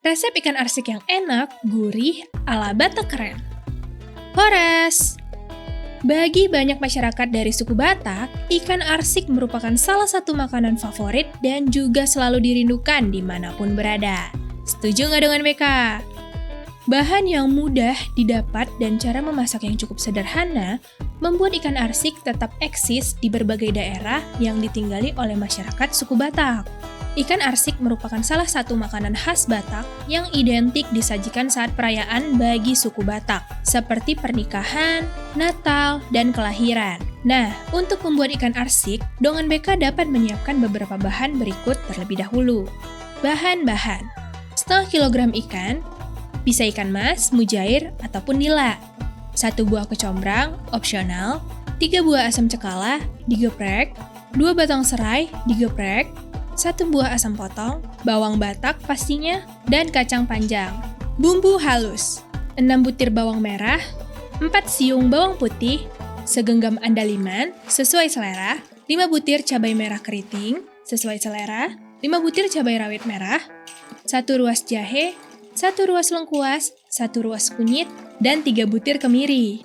Resep ikan arsik yang enak, gurih, ala Batak keren. Horas! Bagi banyak masyarakat dari suku Batak, ikan arsik merupakan salah satu makanan favorit dan juga selalu dirindukan dimanapun berada. Setuju nggak dengan BK? Bahan yang mudah didapat dan cara memasak yang cukup sederhana membuat ikan arsik tetap eksis di berbagai daerah yang ditinggali oleh masyarakat suku Batak. Ikan arsik merupakan salah satu makanan khas Batak yang identik disajikan saat perayaan bagi suku Batak, seperti pernikahan, Natal, dan kelahiran. Nah, untuk membuat ikan arsik, Dongan BK dapat menyiapkan beberapa bahan berikut terlebih dahulu. Bahan-bahan: setengah kilogram ikan, bisa ikan mas, mujair, ataupun nila. 1 buah kecombrang, opsional. 3 buah asam cekala, digeprek. 2 batang serai, digeprek. 1 buah asam potong, bawang Batak pastinya, dan kacang panjang. Bumbu halus: 6 butir bawang merah, 4 siung bawang putih, segenggam andaliman, sesuai selera, 5 butir cabai merah keriting, sesuai selera, 5 butir cabai rawit merah, 1 ruas jahe, 1 ruas lengkuas, 1 ruas kunyit, dan 3 butir kemiri.